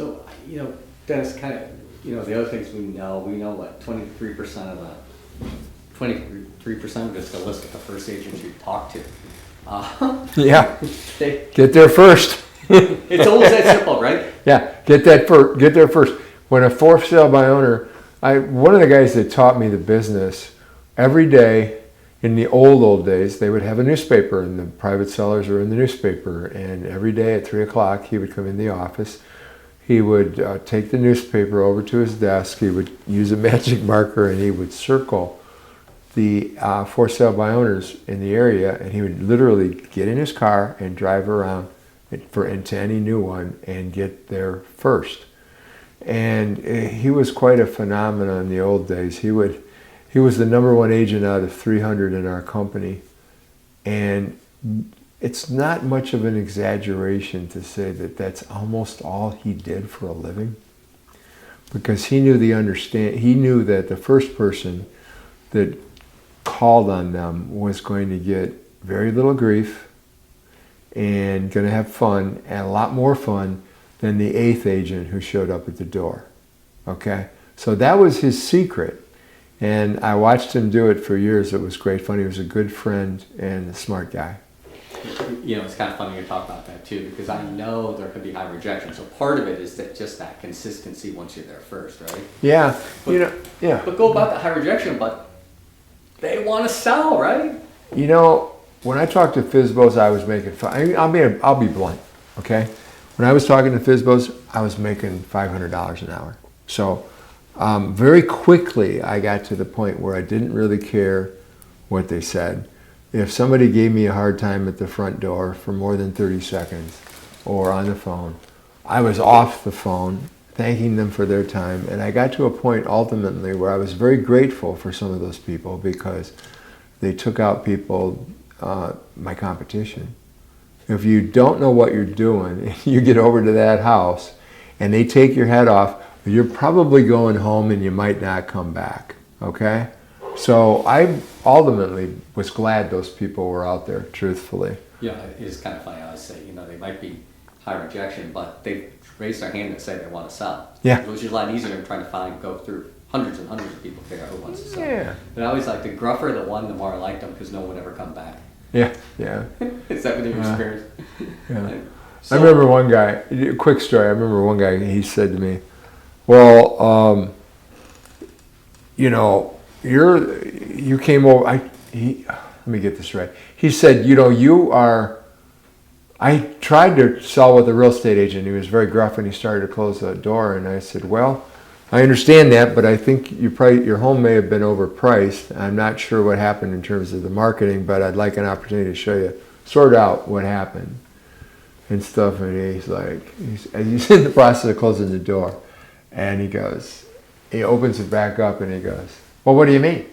So, Dennis, kind of, the other things we know what, 23% of the, 23% of it's the list of the first agents you talk to. Yeah, They, get there first. it's almost that simple, right? Yeah, get there first. When a for sale by owner, one of the guys that taught me the business, every day in the old days, they would have a newspaper and the private sellers were in the newspaper. And every day at 3 o'clock, he would come in the office. He would take the newspaper over to his desk. He would use a magic marker and he would circle the for sale by owners in the area. And he would literally get in his car and drive around into any new one and get there first. And he was quite a phenomenon in the old days. He was the number one agent out of 300 in our company. And it's not much of an exaggeration to say that that's almost all he did for a living. Because he knew that the first person that called on them was going to get very little grief and going to have fun, and a lot more fun than the 8th agent who showed up at the door. Okay? So that was his secret. And I watched him do it for years. It was great fun. He was a good friend and a smart guy. It's kind of funny you talk about that too, because I know there could be high rejection. So part of it is just that consistency once you're there first, right? Yeah. Yeah. But go about the high rejection, but they want to sell, right? When I talked to FSBOs, I was making fun. I'll be blunt, okay? When I was talking to FSBOs, I was making $500 an hour. So very quickly, I got to the point where I didn't really care what they said. If somebody gave me a hard time at the front door for more than 30 seconds or on the phone, I was off the phone, thanking them for their time. And I got to a point ultimately where I was very grateful for some of those people because they took out people, my competition. If you don't know what you're doing, and you get over to that house and they take your head off, you're probably going home and you might not come back, okay? So I ultimately was glad those people were out there, truthfully. Yeah, it is kind of funny. I always say, they might be high rejection, but they raise their hand and say they want to sell. Yeah. Which is a lot easier than trying to go through hundreds and hundreds of people to figure out who wants to sell. Yeah. But I always like, the gruffer the one, the more I liked them because no one would ever come back. Yeah. Is that what you experienced? Yeah. So, I remember one guy, quick story, I remember one guy, he said to me, well, you came over, let me get this right. He said, I tried to sell with a real estate agent. He was very gruff and he started to close the door. And I said, well, I understand that, but I think your home may have been overpriced. I'm not sure what happened in terms of the marketing, but I'd like an opportunity to show you, sort out what happened and stuff. And he's in the process of closing the door. And he opens it back up and he goes, well, what do you mean?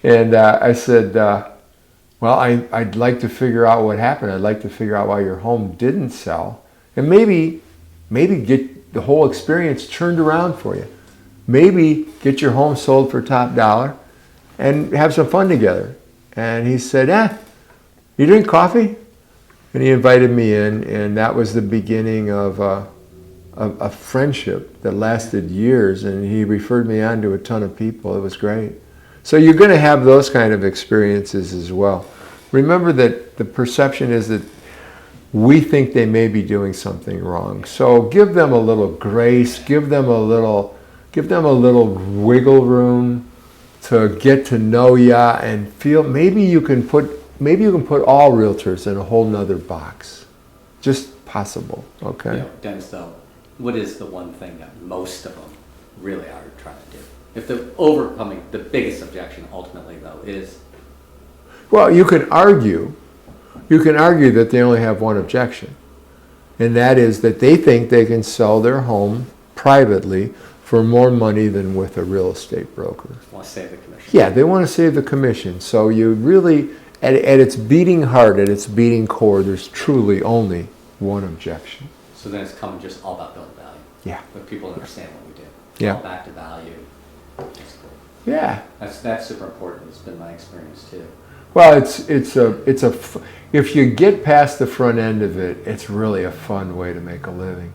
And I said, well, I'd like to figure out what happened. I'd like to figure out why your home didn't sell. And maybe get the whole experience turned around for you. Maybe get your home sold for top dollar and have some fun together. And he said, you drink coffee? And he invited me in, and that was the beginning of a friendship that lasted years, and he referred me on to a ton of people. It was great. So you're going to have those kind of experiences as well. Remember that the perception is that we think they may be doing something wrong. So give them a little grace, give them a little wiggle room to get to know ya and feel maybe you can put all realtors in a whole nother box. Just possible, okay? Dennis, though, what is the one thing that most of them really are trying to do? If they're overcoming the biggest objection ultimately, though, is... Well, you can argue that they only have one objection, and that is that they think they can sell their home privately for more money than with a real estate broker. Want to save the commission. Yeah, they want to save the commission. So you really, at its beating heart, at its beating core, there's truly only one objection. So then it's coming just all about building value. Yeah. But people understand what we do. Yeah. All back to value. That's cool. Yeah. That's super important. It's been my experience too. Well, if you get past the front end of it, it's really a fun way to make a living.